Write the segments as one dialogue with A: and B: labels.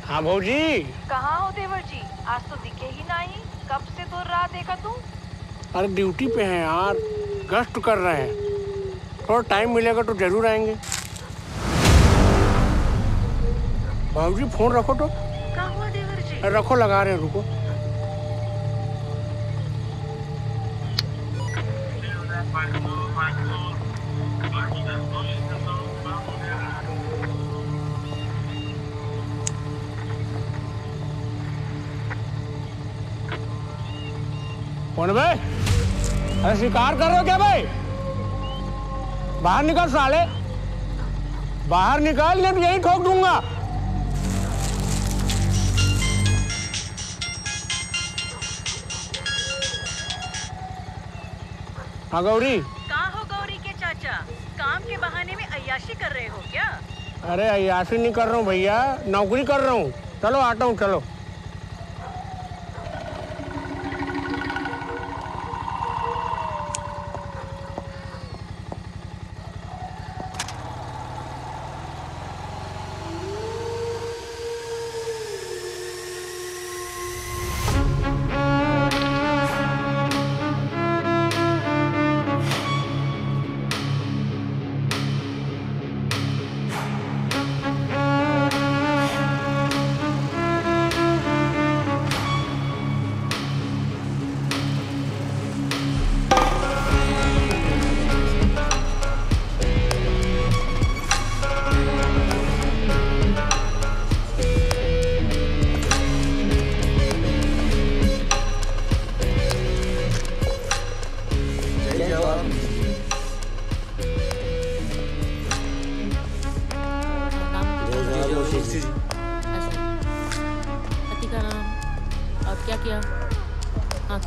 A: हाँ भौजी।
B: कहाँ हो देवर जी? आज तो दिखे ही नहीं। कब से तो राह देखा तू?
A: अरे ड्यूटी पे हैं यार, गश्त कर रहे हैं। थोड़ा टाइम मिलेगा तो जरूर आएंगे। भौजी फोन रखो तो।
B: क्या हुआ देवर जी?
A: रखो, लगा रहे हैं, रुको। कौन भाई? अरे शिकार कर रहे हो क्या भाई? बाहर निकल साले, बाहर निकल, नहीं तो यही ठोक दूंगा। हाँ गौरी।
B: कहाँ हो गौरी के चाचा? काम के बहाने में अय्याशी कर रहे हो क्या?
A: अरे अय्याशी नहीं कर रहा हूँ भैया, नौकरी कर रहा हूँ। चलो आता हूँ, चलो।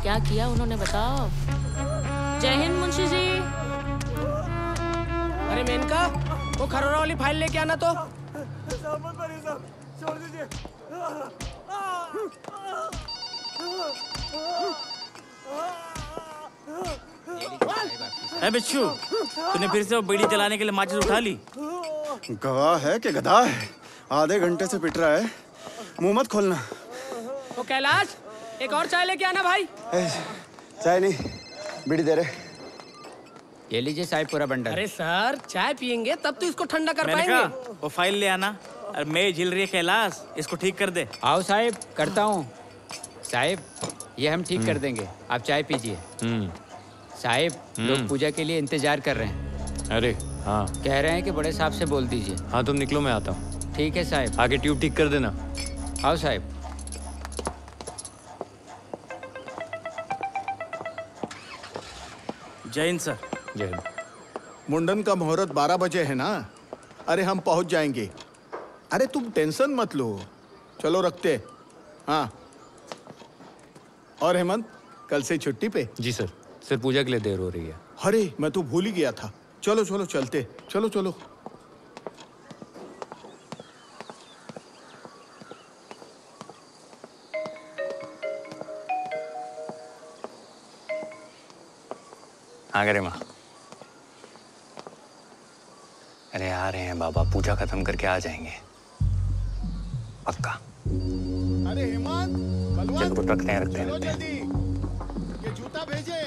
C: क्या किया उन्होंने, बताओ। जय हिंद मुंशी जी।
A: अरे मेनका, वो खरोरा वाली फाइल लेके आना तो।
D: छोड़ दीजिए।
E: बिच्छू, तूने फिर से वो बीड़ी जलाने के लिए माचिस उठा ली?
D: गवाह है कि गधा है? आधे घंटे से पिट रहा है, मुंह मत खोलना।
A: वो कैलाश, एक और चाय लेके आना भाई।
D: चाय नहीं, बीड़ी दे रहे।
F: ये लीजिए साहब पूरा बंडल।
A: अरे सर, चाय पियेंगे तब तो इसको ठंडा कर पाएंगे।
E: वो फाइल ले आना। अरे मैं झिल रही है कैलाश, इसको ठीक कर दे।
F: आओ साहब, करता हूँ। साहब, ये हम ठीक कर देंगे, आप चाय पीजिए। साहब, लोग पूजा के लिए इंतजार कर रहे हैं।
G: अरे हाँ,
F: कह रहे हैं कि बड़े साहब से बोल दीजिए।
G: हाँ तुम निकलो, मैं आता हूँ।
F: ठीक है साहब।
G: आगे ट्यूब ठीक कर देना।
F: आओ साहब।
E: जय हिंद सर।
G: जय हिंद।
D: मुंडन का मुहूर्त 12 बजे है ना? अरे हम पहुंच जाएंगे। अरे तुम टेंशन मत लो, चलो रखते। हाँ, और हेमंत कल से छुट्टी पे?
G: जी सर, सिर्फ पूजा के लिए देर हो रही है।
D: अरे मैं तो भूल ही गया था। चलो चलो चलते, चलो चलो।
G: हाँ करे माँ। अरे आ रहे हैं बाबा, पूजा खत्म करके आ जाएंगे पक्का।
D: अरे हेमंत,
G: चलो रखते हैं।
D: जल्दी ये जूता भेजे।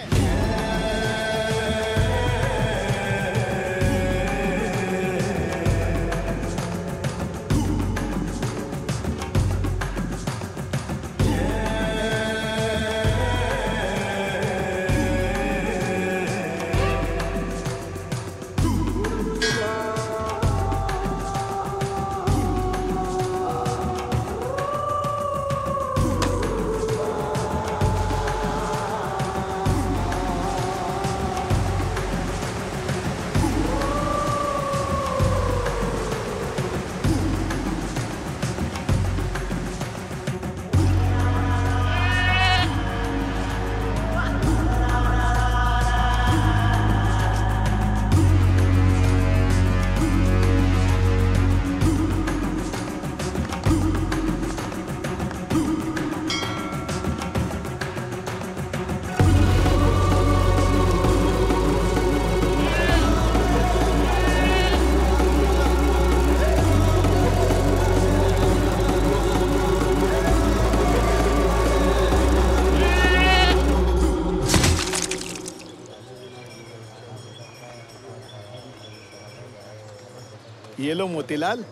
D: ये लो मोतीलाल,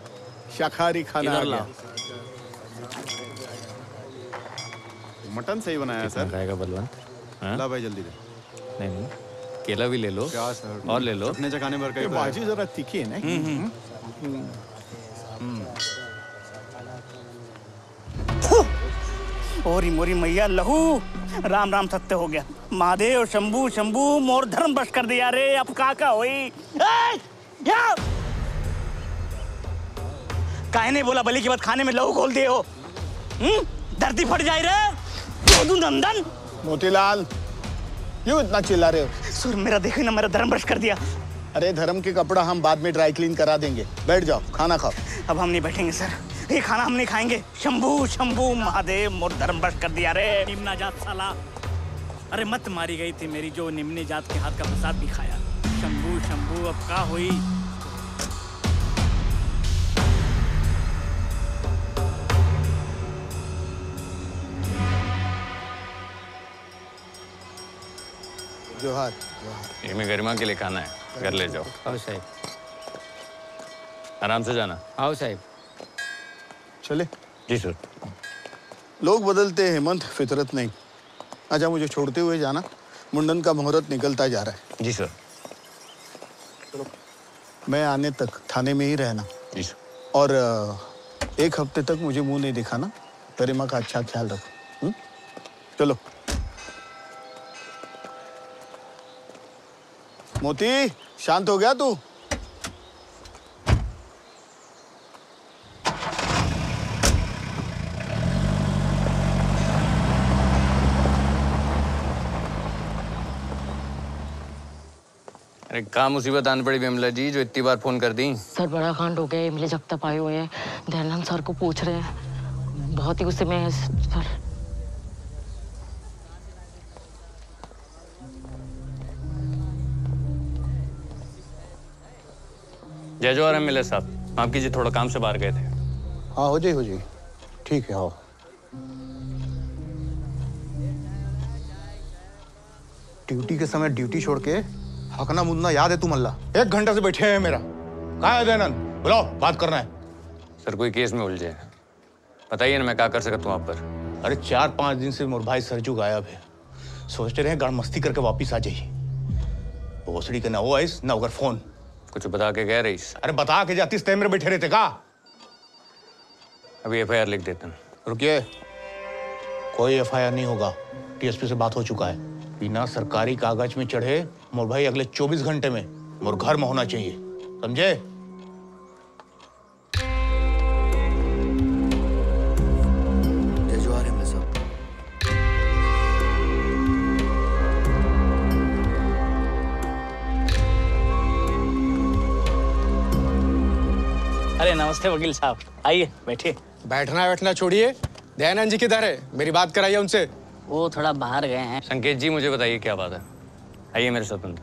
D: शाकाहारी खाना आ
E: इधर
D: गया।
E: लाओ।
H: मटन सही बनाया है सर।
G: खाएगा बलवंत? हाँ?
H: ला भाई जल्दी दे।
G: नहीं नहीं, केला भी ले लो।
H: क्या सर?
G: और ले लो।
H: अपने चखाने भर का
D: ये
H: ही तो है।
D: बाजी जरा तीखी है ना।
I: ओरी मोरी मैया लहू, राम राम सत्य हो गया। महादेव शंभू शंभू मोर धर्म बस कर दिया रे, अब का होई। काहे नहीं बोला बलि के बाद खाने में लहू खोल दिए हो? धरती फट जाए रे तू नंदन।
D: मोतीलाल, क्यों इतना चिल्ला रहे हो?
I: सुर मेरा देखो ना, मेरा धर्म भ्रष्ट कर दिया।
D: अरे धर्म के कपड़ा हम बाद में ड्राई क्लीन करा देंगे। बैठ जाओ, खाना खाओ।
I: अब हम नहीं बैठेंगे सर, ये खाना हम नहीं खाएंगे। शंभू शंभू महादेव मोर धर्म भ्रष्ट कर दिया रे।
E: निम्ना जात साला। अरे मत मारी गई थी मेरी जो निम्न जात के हाथ का प्रसाद भी खाया। शंभू शंभू अब का हुई।
D: जोहार।
G: ये मैं गरिमा के लिए खाना है, घर ले जाओ।
F: आओ साहब,
G: आराम से जाना।
F: आओ साहब।
D: चले।
G: जी सर।
D: लोग बदलते हैं हेमंत, फितरत नहीं। अच्छा, मुझे छोड़ते हुए जाना, मुंडन का मुहूर्त निकलता जा रहा है।
G: जी सर।
D: मैं आने तक थाने में ही रहना।
G: जी सर।
D: और 1 हफ्ते तक मुझे मुंह नहीं दिखाना। गरिमा का अच्छा ख्याल रखो। चलो। मोती, शांत हो गया तू?
G: अरे क्या मुसीबत आन पड़ी विमला जी, जो इतनी बार फोन कर दी?
C: सर बड़ा कांड हो गया है, इमली जगताप आए हुए हैं, दयानंद सर को पूछ रहे हैं। बहुत ही गुस्से में है सर।
G: जय जवाहर एमएलए साहब, माफ कीजिए, थोड़ा काम से बाहर गए थे।
D: हाँ, हो जाए। ठीक है, आओ।
J: ड्यूटी के समय ड्यूटी छोड़ के हकना मुन्ना याद है तू मल्ला? 1 घंटा से बैठे हैं मेरा। कहाँ है दयानंद? बुलाओ, बात करना है।
G: सर कोई केस में उलझे हैं, बताइए ना मैं क्या कर सकता हूँ आप पर।
J: अरे 4-5 दिन से मोर भाई सरजू गायब है। सोचते रहे गाड़ मस्ती करके वापिस आ जाइए। भोसड़ी के ना वो आइस ना अगर फोन।
G: कुछ बता के गए रईस?
J: अरे बता के जातीस तय मेरे बैठे रहते का?
G: अभी FIR लिख देते हैं।
J: रुकिए, कोई FIR नहीं होगा। TSP से बात हो चुका है। बिना सरकारी कागज में चढ़े मोर भाई अगले 24 घंटे में मोर घर में होना चाहिए, समझे?
K: जय जवाहर एमएलए साहब।
E: अरे नमस्ते वकील साहब, आइए बैठिए।
A: बैठना छोड़िए। दयानंद जी किधर है? मेरी बात कराइए उनसे।
E: वो थोड़ा बाहर गए हैं।
G: संकेत जी मुझे बताइए क्या बात है, आइए मेरे साथ अंदर।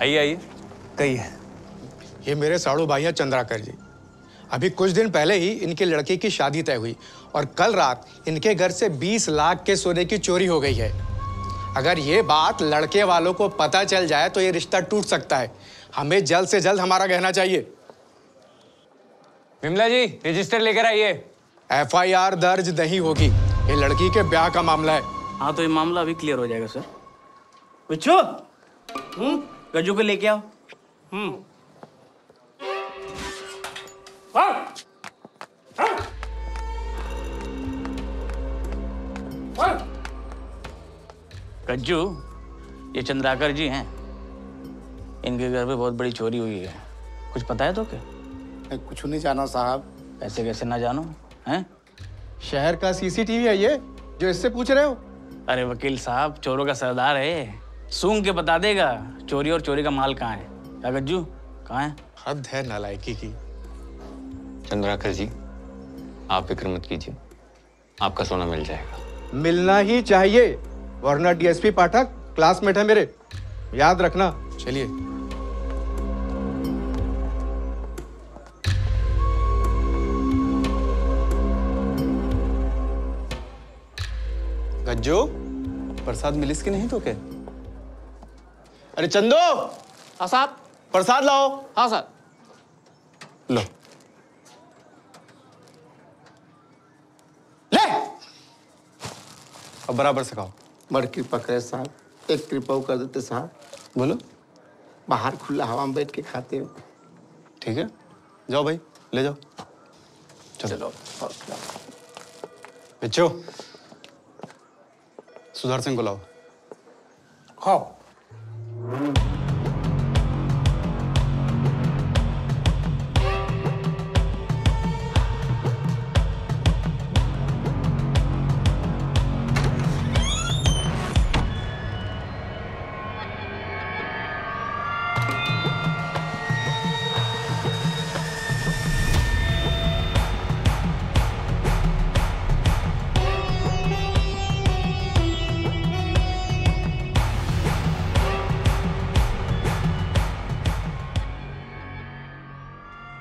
G: आइए।
J: कहिए।
A: ये मेरे साड़ू भाई हैं चंद्राकर जी। अभी कुछ दिन पहले ही इनके लड़के की शादी तय हुई और कल रात इनके घर से 20 लाख के सोने की चोरी हो गई है। अगर ये बात लड़के वालों को पता चल जाए तो ये रिश्ता टूट सकता है। हमें जल्द से जल्द हमारा गहना चाहिए।
G: विमला जी रजिस्टर लेकर आइए।
A: FIR दर्ज नहीं होगी, ये लड़की के ब्याह का मामला है।
E: हाँ तो ये मामला अभी क्लियर हो जाएगा सर। बिच्छू, गज्जू को लेके आओ। गज्जू, ये चंद्राकर जी हैं। इनके घर पे बहुत बड़ी चोरी हुई है। कुछ पता है तो क्या?
D: कुछ नहीं जाना साहब।
E: ऐसे कैसे ना जानो हैं?
A: शहर का CCTV है ये जो इससे पूछ रहे हो?
E: अरे वकील साहब, चोरों का सरदार है, सूंघ के बता देगा चोरी और चोरी का माल कहाँ है। क्या गज्जू, कहाँ है?
A: हद है नालायकी की।
G: चंद्राकर जी आप फिक्र मत कीजिए, आपका सोना मिल जाएगा।
A: मिलना ही चाहिए, वरना DSP पाठक क्लासमेट है मेरे, याद रखना। चलिए।
H: गज्जो, प्रसाद मिलिस की नहीं तो क्या? अरे चंदो।
E: हाँ साहब।
H: प्रसाद लाओ।
E: हाँ साहब।
H: लो ले, अब बराबर से खाओ।
L: बड़ कृपा करे साहब, एक कृपा कर देते साहब।
H: बोलो।
L: बाहर खुला हवा में बैठ के खाते हो।
H: ठीक है, जाओ भाई, ले जाओ।
L: चलो।
H: बच्चों, सुधार सिंह को लाओ।
L: खाओ।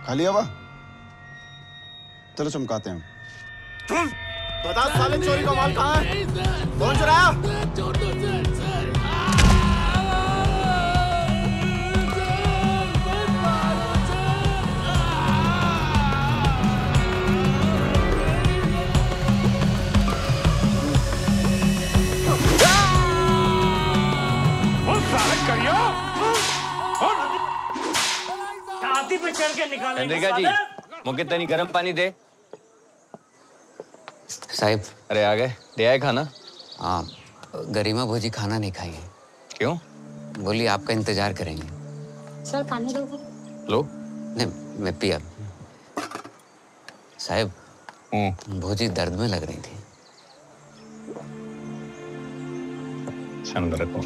H: खा लिया वा? चलो चमकाते हैं।
D: बता साले चोरी का माल कहाँ है? कौन चुराया?
I: पे चढ़ के निकालेंगे।
G: चंद्रिका जी, मुझे तनी गर्म पानी दे।
K: साहिब।
G: अरे आ गए, दे आए खाना?
K: हाँ, गरिमा भोजी खाना नहीं खाएंगे।
G: क्यों?
K: बोली आपका इंतजार करेंगे।
C: सर पानी दो।
G: लो।
K: नहीं, मैं पिया। साहिब, भोजी दर्द में लग रही थी।
G: अंदर रखो।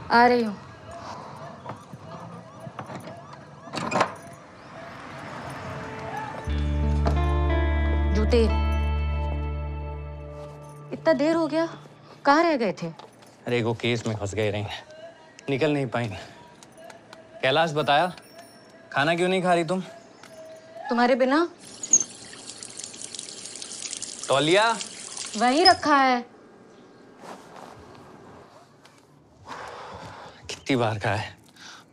C: आ रही हूँ। जूते। इतना देर हो गया, कहाँ रह गए थे?
G: अरे वो केस में फंस गए रही, निकल नहीं पाई। कैलाश बताया, खाना क्यों नहीं खा रही तुम?
C: तुम्हारे बिना?
G: तौलिया
C: वहीं रखा है।
G: कितनी बार कहा है,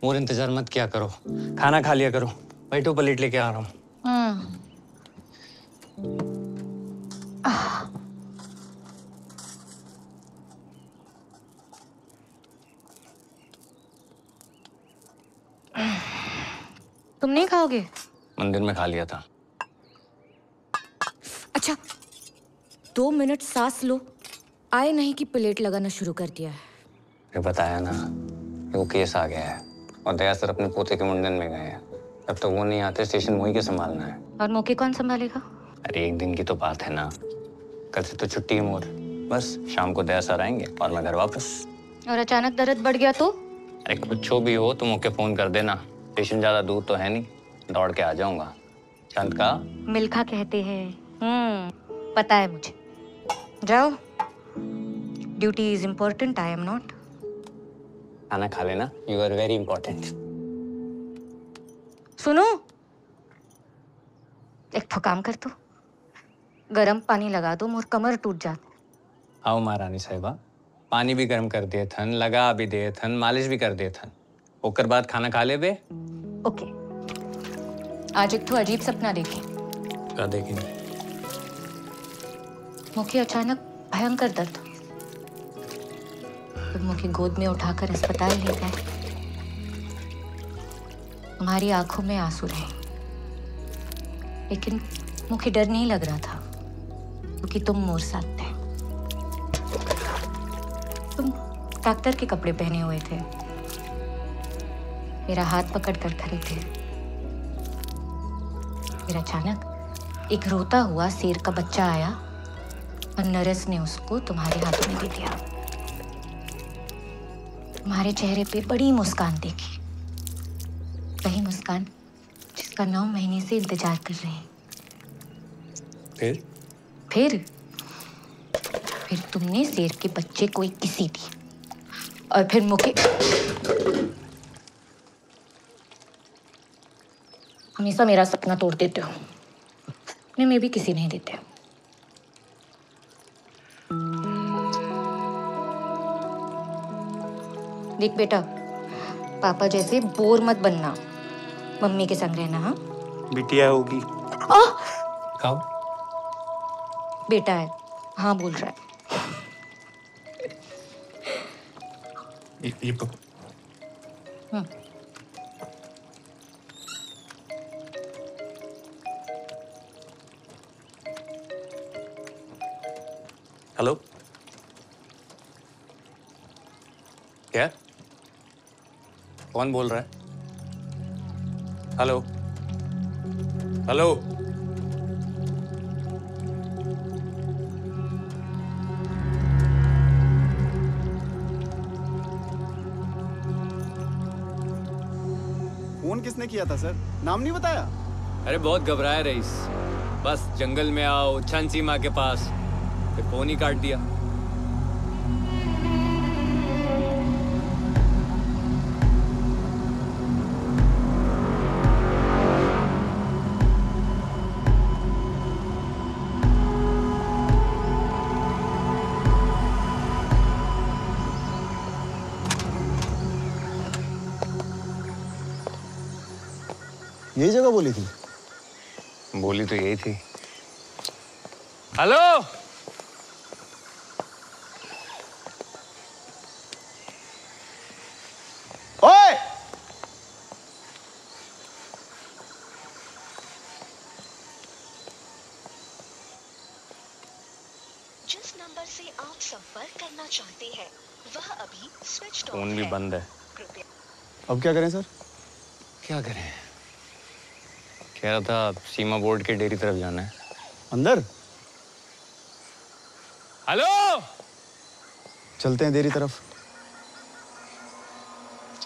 G: और इंतजार मत किया करो, खाना खा लिया करो। बैठो, प्लेट लेके आ रहा हूँ।
C: तुम नहीं खाओगे?
G: मंदिर में खा लिया था।
M: अच्छा, 2 मिनट सांस लो। आए नहीं कि प्लेट लगाना शुरू कर दिया है।
G: ये बताया ना, वो केस आ गया है और दया सर अपने पोते के मुंडन में गए हैं। तब तक वो नहीं आते, स्टेशन वही के संभालना है।
C: और मौके कौन संभालेगा?
G: अरे एक दिन की तो बात है ना, कल से तो छुट्टी है मोर। बस शाम को दया सर आएंगे और मैं घर वापस।
C: और अचानक दर्द बढ़ गया तो?
G: अरे कुछ भी हो तो मुझे फोन कर देना। स्टेशन ज्यादा दूर तो है नहीं, दौड़ के आ जाऊंगा। चंद का
C: मिल्खा कहते हैं। पता है मुझे। जाओ, duty is important, I am not.
G: खाना खा लेना, यू आर वेरी इंपॉर्टेंट।
C: सुनो, एक तो काम कर दो, गरम पानी लगा दो, मोर कमर टूट जाता।
G: आओ महारानी साहिबा, पानी भी गर्म कर दिए थन, लगा भी दिए थन, मालिश भी कर दिए थन। ओकर बाद खाना खा ले बे।
C: ओके। आज एक तो अजीब सपना देखी।
G: क्या देखेंगे?
C: मुझे अचानक भयंकर दर्द, तुम मुझे गोद में उठाकर अस्पताल ले गए। तुम्हारी आंखों में आंसू रहे, लेकिन मुझे डर नहीं लग रहा था क्योंकि तुम मोर साथ थे। तुम डॉक्टर के कपड़े पहने हुए थे, मेरा हाथ पकड़ कर खड़े थे। फिर अचानक एक रोता हुआ शेर का बच्चा आया और नर्स ने उसको तुम्हारे हाथों में दे दिया। तुम्हारे चेहरे पे बड़ी मुस्कान देखी, वही मुस्कान जिसका 9 महीने से इंतजार कर रहे हैं। फिर तुमने शेर के बच्चे को एक किसी दी और फिर मुके हमेशा मेरा सपना तोड़ देते हो। मैं भी किसी नहीं देते। देख बेटा, पापा जैसे बोर मत बनना, मम्मी के संग रहना। हाँ
N: बिटिया होगी।
C: खाओ। बेटा है, हाँ बोल रहा है।
N: ये
G: हेलो, क्या? कौन बोल रहा है? Hello hello.
H: फोन किसने किया था सर? नाम नहीं बताया?
F: अरे बहुत घबराया रईस, बस जंगल में आओ छन सीमा के पास, फिर फोन ही काट दिया।
H: यही जगह बोली थी?
G: बोली तो यही थी।
F: हेलो,
H: ओए!
O: जिस नंबर से आप संपर्क करना चाहते हैं वह अभी स्विच ऑफ
G: फोन भी बंद है।
H: अब क्या करें सर?
G: क्या करें? कह रहा था सीमा बोर्ड के डेयरी तरफ जाना है।
H: अंदर?
F: हेलो,
H: चलते हैं डेयरी तरफ।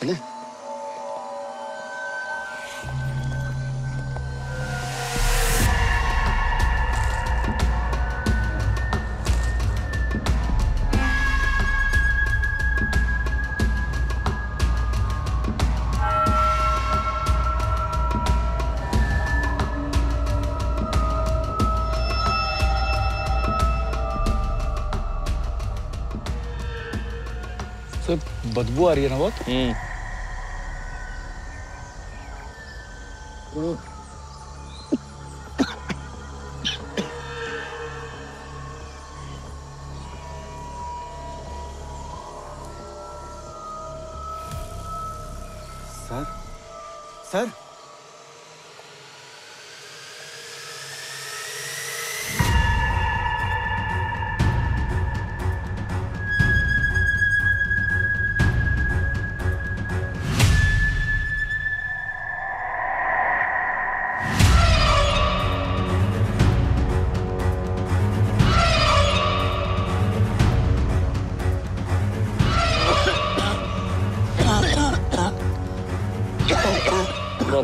H: चले?
N: सर बदबू आ रही है ना बहुत।
H: सर सर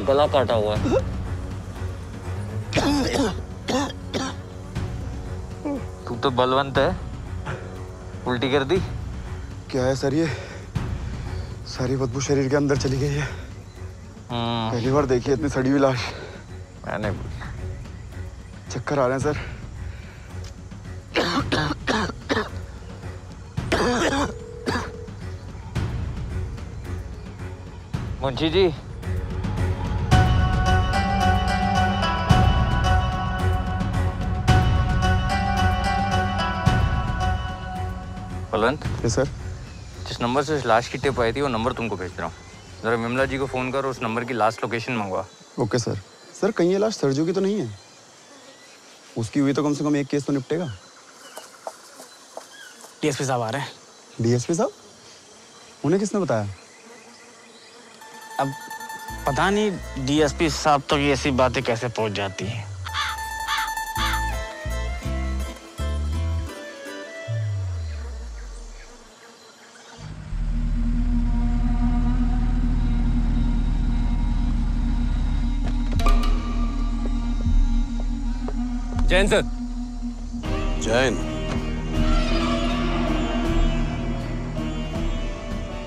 G: गला काटा हुआ है। तू तो बलवंत है, उल्टी कर दी।
H: क्या है सर ये? सारी बदबू शरीर के अंदर चली गई है। पहली बार देखी है इतनी सड़ी हुई लाश।
G: मैंने
H: चक्कर आ रहे हैं sir.
G: Munshi ji, Balwant.
H: Yes sir.
G: जिस नंबर से लाश की टिप आई थी वो नंबर तुमको भेज रहा हूँ। जरा विमला जी को फोन कर, उस नंबर की लास्ट लोकेशन मंगवा।
H: Okay sir. सर कहीं ये लाश सरजू की तो नहीं है? उसकी हुई तो कम से कम एक केस तो निपटेगा।
N: डीएसपी साहब आ रहे हैं।
H: डीएसपी साहब? उन्हें किसने बताया?
N: अब पता नहीं डीएसपी साहब तक ये ऐसी बातें कैसे पहुंच जाती हैं।
F: जैन सर।
P: जैन,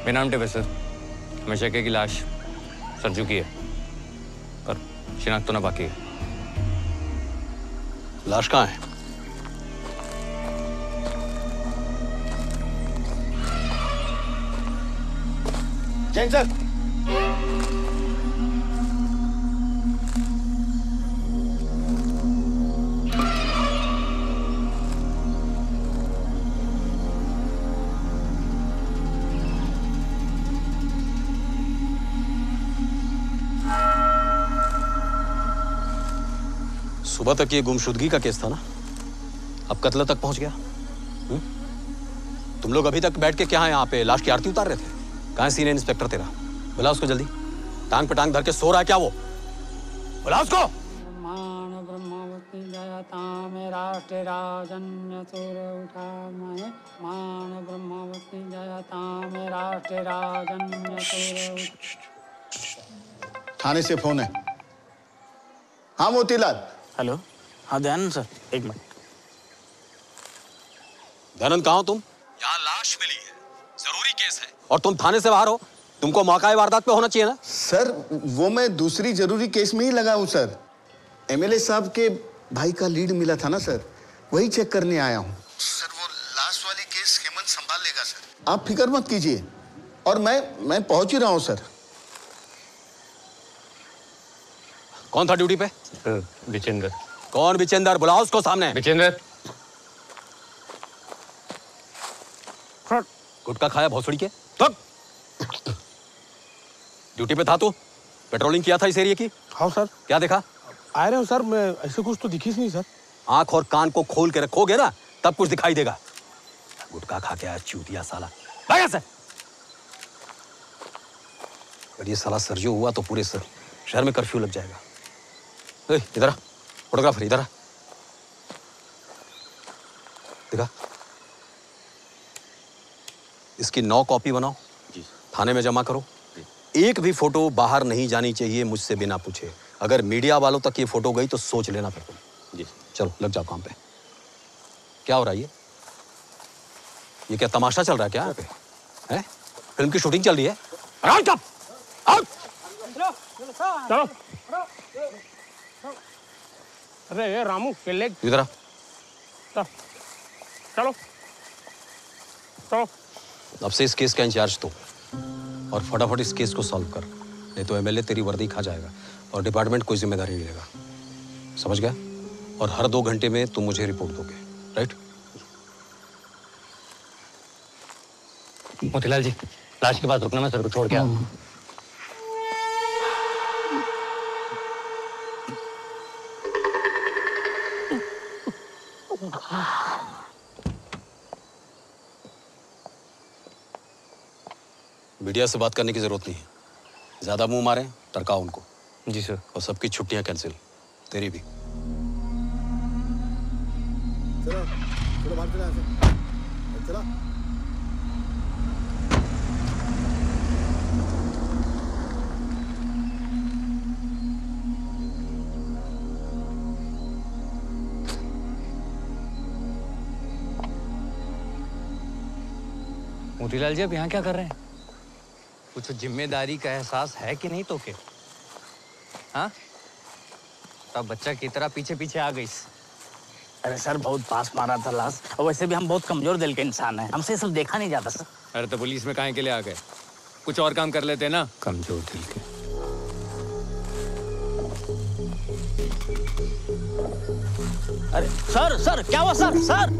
P: मेरा नाम टिप है सर। मैं शके की लाश सरजू की है, पर शिनाख्त होना बाकी है।
Q: लाश कहाँ है?
D: जैन सर।
Q: सुबह तक ये गुमशुदगी का केस था ना, अब कत्ल तक पहुंच गया। तुम लोग अभी तक बैठ के क्या यहाँ पे लाश की आरती उतार रहे थे? कहाँ सीनियर इंस्पेक्टर तेरा? बुला उसको जल्दी। टांग पे टांग धर के सो रहा है क्या वो? बुला उसको।
D: थाने से फोन है। हाँ मोतीलाल।
N: हेलो। हाँ दयानंद सर, एक मिनट।
Q: दयानंद कहाँ हो तुम? यहाँ लाश मिली है, जरूरी केस है, और तुम थाने से बाहर हो। तुमको मौका वारदात पे होना चाहिए ना?
D: सर वो मैं दूसरी जरूरी केस में ही लगा हूँ सर। एमएलए साहब के भाई का लीड मिला था ना सर, वही चेक करने आया हूँ। सर वो लाश वाली केस हेमंत संभाल लेगा सर, आप फिक्र मत कीजिए। और मैं पहुंच ही रहा हूँ सर।
Q: कौन था ड्यूटी पे?
P: विचेंद्र।
Q: कौन विचेंद्र? बुलाओ उसको सामने।
P: विचेंद्र।
Q: गुटखा खाया भोसड़ी के? तब ड्यूटी पे था तू? पेट्रोलिंग किया था इस एरिया की?
L: हाँ सर।
Q: क्या देखा?
L: आ रहे हो सर, मैं ऐसे कुछ तो दिखी नहीं सर।
Q: आंख और कान को खोल के रखोगे ना, तब कुछ दिखाई देगा। गुटखा खा के आया चूतिया साला। भाग से। अगर ये साला सरजू हुआ तो पूरे शहर में कर्फ्यू लग जाएगा। इधर आ, फोटोग्राफर इधर आ। देखा, इसकी 9 कॉपी बनाओ, थाने में जमा करो। एक भी फोटो बाहर नहीं जानी चाहिए मुझसे बिना पूछे। अगर मीडिया वालों तक ये फोटो गई तो सोच लेना फिर तुम। जी चलो लग जाओ काम पे। क्या हो रहा है ये क्या तमाशा चल रहा है क्या यहाँ पे? हैं? फिल्म की शूटिंग चल रही है?
L: चलो। अरे रामू केले
Q: इधर आ।
L: चलो चलो।
Q: अब से इस केस का इंचार्ज तो, और फटाफट इस केस को सॉल्व कर, नहीं तो एमएलए तेरी वर्दी खा जाएगा और डिपार्टमेंट कोई जिम्मेदारी नहीं लेगा। समझ गया? और हर 2 घंटे में तुम मुझे रिपोर्ट दोगे, राइट?
P: मोतीलाल जी, लाश के पास रुकना, मैं सर को छोड़ के आओ।
Q: मीडिया से बात करने की जरूरत नहीं है। ज्यादा मुंह मारे टरकाओ उनको।
P: जी सर।
Q: और सबकी छुट्टियां कैंसिल, तेरी भी।
D: चलो चलो बाहर चला चला।
P: मोतीलाल जी, अब यहाँ क्या कर रहे हैं? कुछ जिम्मेदारी का एहसास है कि नहीं तो के? हाँ, तब बच्चा की तरह पीछे पीछे आ गई।
N: अरे सर बहुत पास मारा था लाश, और वैसे भी हम बहुत कमजोर दिल के इंसान हैं, हमसे सब देखा नहीं जाता सर।
P: अरे तो पुलिस में काहे के लिए आ गए? कुछ और काम कर लेते ना। कमजोर दिल के।
N: अरे सर क्या हुआ सर?